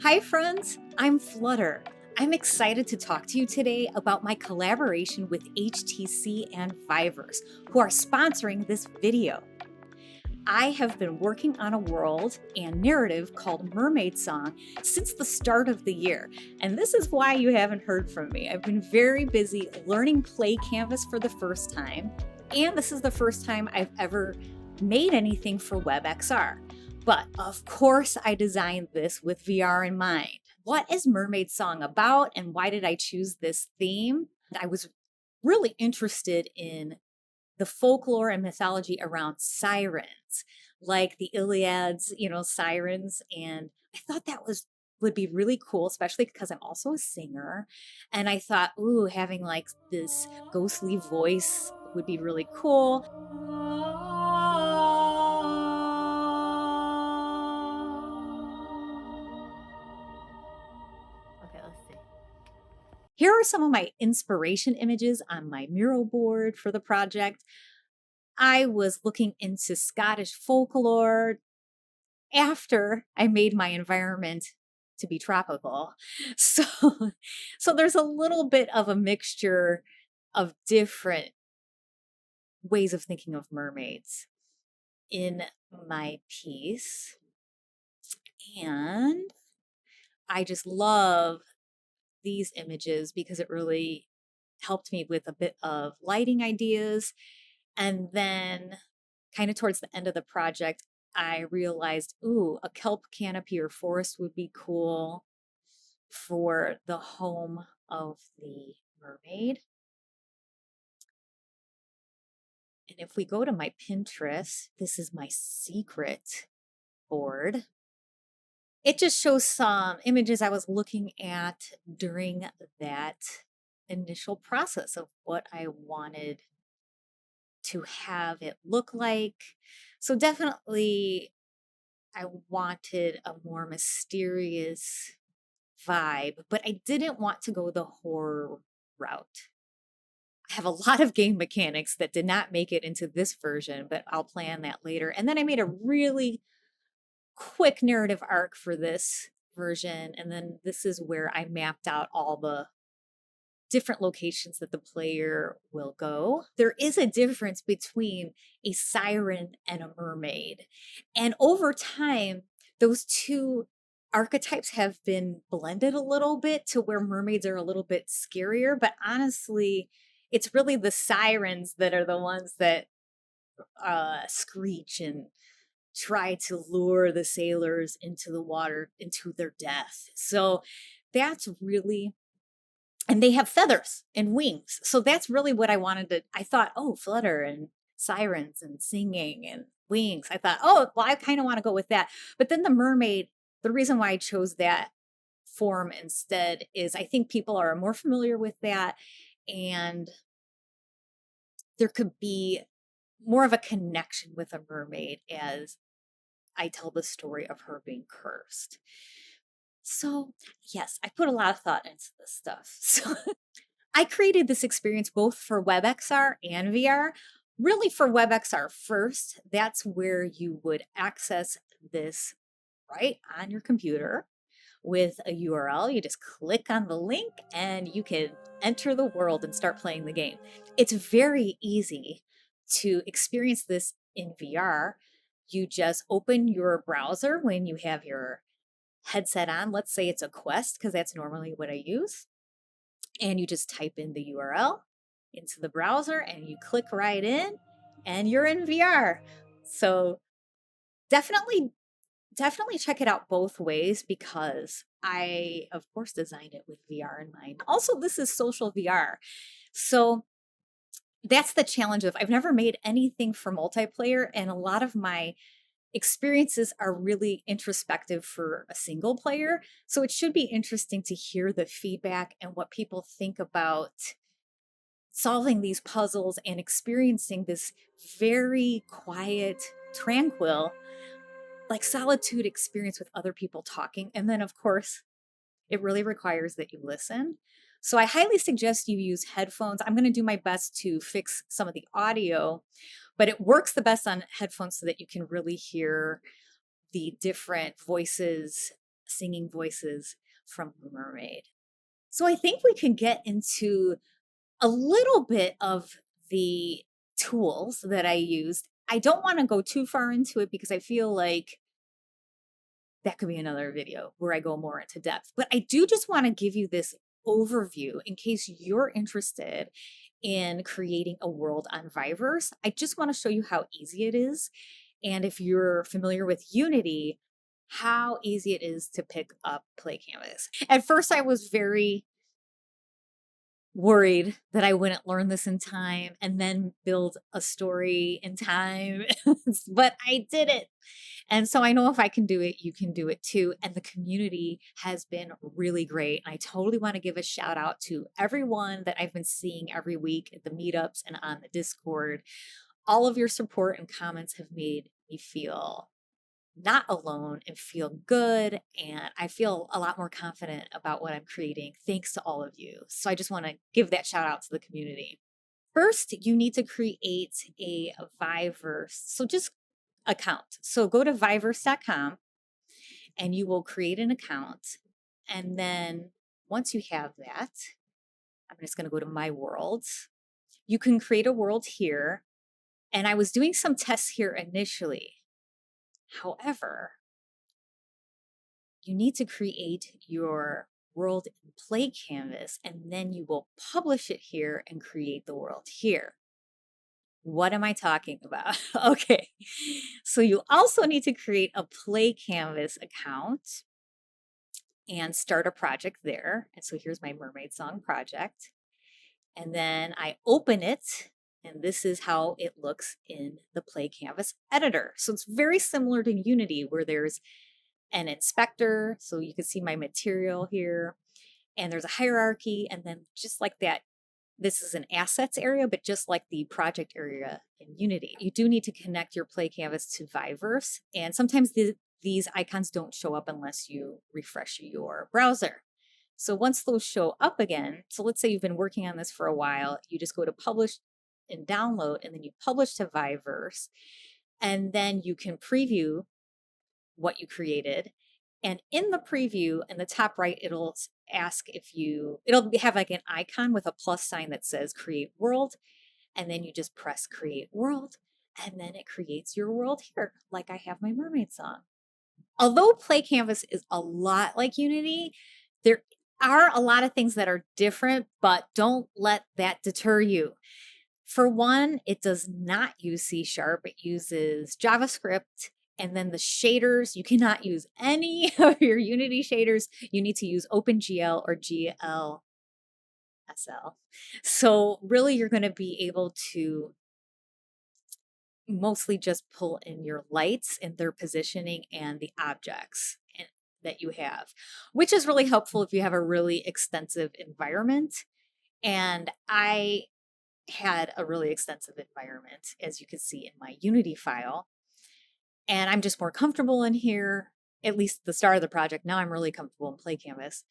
Hi friends, I'm Flutter. I'm excited to talk to you today about my collaboration with HTC and VIVERSE, who are sponsoring this video. I have been working on a world and narrative called Mermaid Song since the start of the year, and this is why you haven't heard from me. I've been very busy learning PlayCanvas for the first time, and this is the first time I've ever made anything for WebXR. But of course, I designed this with VR in mind. What is Mermaid Song about, and why did I choose this theme? I was really interested in the folklore and mythology around sirens, like the Iliad's, sirens. And I thought that would be really cool, especially because I'm also a singer. And I thought, ooh, having like this ghostly voice would be really cool. Okay, let's see. Here are some of my inspiration images on my mural board for the project. I was looking into Scottish folklore after I made my environment to be tropical. So, so there's a little bit of a mixture of different ways of thinking of mermaids in my piece. And I just love these images because it really helped me with a bit of lighting ideas. And then, kind of towards the end of the project, I realized, ooh, a kelp canopy or forest would be cool for the home of the mermaid. And if we go to my Pinterest, this is my secret board. It just shows some images I was looking at during that initial process of what I wanted to have it look like. So definitely I wanted a more mysterious vibe, but I didn't want to go the horror route. I have a lot of game mechanics that did not make it into this version, but I'll plan that later. And then I made a really quick narrative arc for this version. And then this is where I mapped out all the different locations that the player will go. There is a difference between a siren and a mermaid. And over time, those two archetypes have been blended a little bit to where mermaids are a little bit scarier. But honestly, it's really the sirens that are the ones that screech and try to lure the sailors into the water, into their death. So that's really, and they have feathers and wings. So that's really what I wanted to. I thought, oh, flutter and sirens and singing and wings. I thought, oh, well, I kind of want to go with that. But then the mermaid, the reason why I chose that form instead is I think people are more familiar with that. And there could be more of a connection with a mermaid as I tell the story of her being cursed. So, yes, I put a lot of thought into this stuff. So, I created this experience both for WebXR and VR. Really, for WebXR first, that's where you would access this right on your computer with a URL. You just click on the link and you can enter the world and start playing the game. It's very easy to experience this in VR. You just open your browser when you have your headset on. Let's say it's a Quest, because that's normally what I use. And you just type in the URL into the browser and you click right in and you're in VR. So definitely check it out both ways because I, of course, designed it with VR in mind. Also, this is social VR. So that's the challenge of I've never made anything for multiplayer, and a lot of my experiences are really introspective for a single player. So it should be interesting to hear the feedback and what people think about solving these puzzles and experiencing this very quiet, tranquil, like solitude experience with other people talking. And then, of course, it really requires that you listen. So I highly suggest you use headphones. I'm going to do my best to fix some of the audio, but it works the best on headphones so that you can really hear the different voices singing voices from the mermaid. So I think we can get into a little bit of the tools that I used. I don't want to go too far into it because I feel like that could be another video where I go more into depth. But I do just want to give you this overview in case you're interested in creating a world on VIVERSE. I just want to show you how easy it is. And if you're familiar with Unity, how easy it is to pick up PlayCanvas. At first, I was very worried that I wouldn't learn this in time and then build a story in time, but I did it. And so I know if I can do it, you can do it too. And the community has been really great. And I totally want to give a shout out to everyone that I've been seeing every week at the meetups and on the Discord. All of your support and comments have made me feel not alone and feel good. And I feel a lot more confident about what I'm creating thanks to all of you. So I just want to give that shout out to the community. First, you need to create a VIVERSE. So just account. So go to viverse.com and you will create an account. And then once you have that, I'm just going to go to my world. You can create a world here. And I was doing some tests here initially. However, you need to create your world in PlayCanvas and then you will publish it here and create the world here. What am I talking about? Okay, so you also need to create a PlayCanvas account and start a project there. And so here's my Mermaid Song project. And then I open it, and this is how it looks in the PlayCanvas editor. So it's very similar to Unity, where there's an inspector, so you can see my material here, and there's a hierarchy, and then just like that, this is an assets area, but just like the project area in Unity. You do need to connect your PlayCanvas to VIVERSE, and sometimes these icons don't show up unless you refresh your browser. So once those show up again, so let's say you've been working on this for a while, you just go to publish and download, and then you publish to VIVERSE, and then you can preview what you created. And in the preview, in the top right, it'll ask if it'll have like an icon with a plus sign that says create world. And then you just press create world. And then it creates your world here, like I have my Mermaid Song. Although PlayCanvas is a lot like Unity, there are a lot of things that are different, but don't let that deter you. For one, it does not use C#, it uses JavaScript. And then the shaders, you cannot use any of your Unity shaders. You need to use OpenGL or GLSL. So really, you're going to be able to mostly just pull in your lights and their positioning and the objects that you have, which is really helpful if you have a really extensive environment. And I had a really extensive environment, as you can see in my Unity file. And I'm just more comfortable in here, at least at the start of the project. Now I'm really comfortable in PlayCanvas.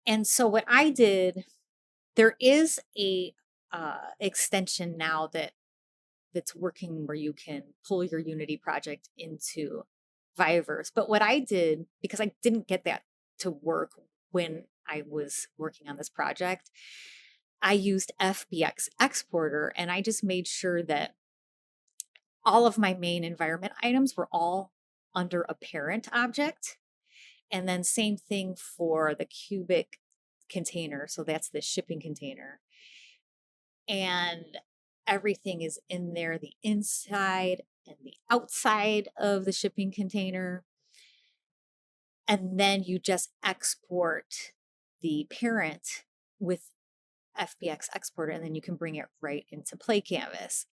And so what I did, there is a extension now that's working where you can pull your Unity project into VIVERSE. But what I did, because I didn't get that to work when I was working on this project, I used FBX Exporter, and I just made sure that all of my main environment items were all under a parent object. And then same thing for the cubic container. So that's the shipping container. And everything is in there, the inside and the outside of the shipping container. And then you just export the parent with FBX Exporter, and then you can bring it right into PlayCanvas.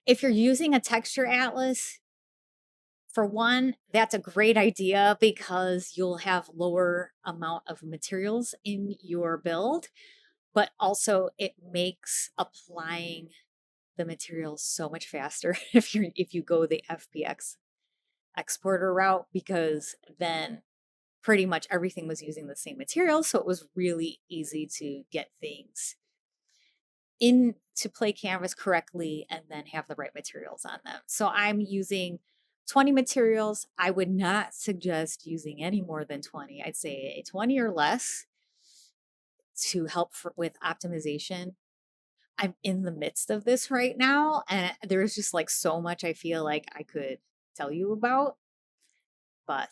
If you're using a texture atlas, for one, that's a great idea because you'll have lower amount of materials in your build, but also it makes applying the materials so much faster if you go the FBX exporter route, because then pretty much everything was using the same materials, so it was really easy to get things into PlayCanvas correctly and then have the right materials on them. So I'm using 20 materials. I would not suggest using any more than 20. I'd say 20 or less to help with optimization. I'm in the midst of this right now, and there's just like so much I feel like I could tell you about, but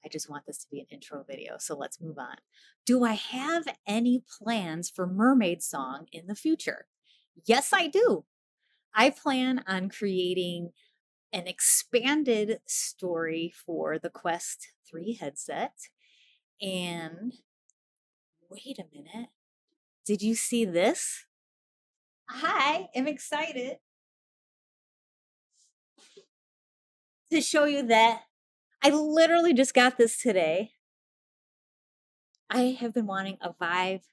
I just want this to be an intro video, so let's move on. Do I have any plans for Mermaid Song in the future? Yes, I do. I plan on creating an expanded story for the Quest 3 headset. And wait a minute. Did you see this? Hi, I'm excited to show you that I literally just got this today. I have been wanting a Vive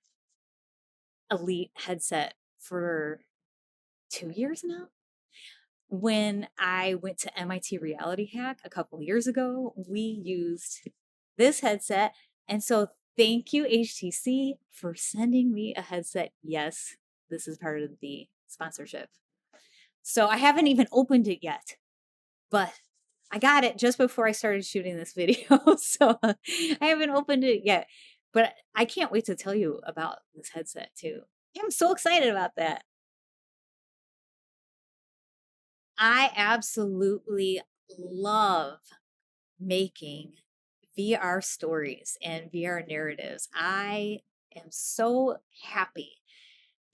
Elite headset for 2 years now. When I went to MIT Reality Hack a couple years ago, we used this headset. And so thank you, HTC, for sending me a headset. Yes, this is part of the sponsorship. So I haven't even opened it yet, but I got it just before I started shooting this video. So I haven't opened it yet, but I can't wait to tell you about this headset too. I'm so excited about that. I absolutely love making VR stories and VR narratives. I am so happy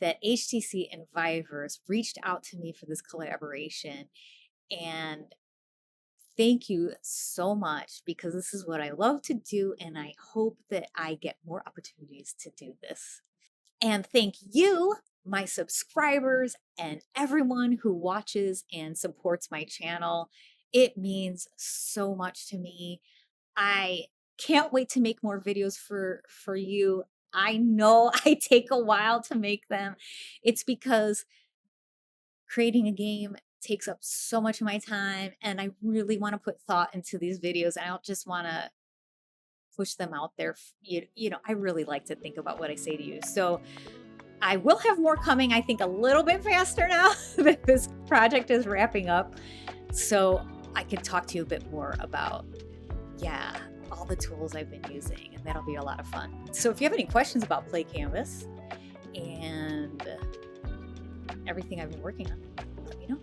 that HTC and VIVERSE reached out to me for this collaboration. And thank you so much, because this is what I love to do, and I hope that I get more opportunities to do this. And thank you, my subscribers, and everyone who watches and supports my channel. It means so much to me. I can't wait to make more videos for you. I know I take a while to make them. It's because creating a game takes up so much of my time, and I really want to put thought into these videos. I don't just want to push them out there. You know, I really like to think about what I say to you. So I will have more coming, I think, a little bit faster now that this project is wrapping up. So I can talk to you a bit more about, yeah, all the tools I've been using, and that'll be a lot of fun. So if you have any questions about PlayCanvas and everything I've been working on, let me know.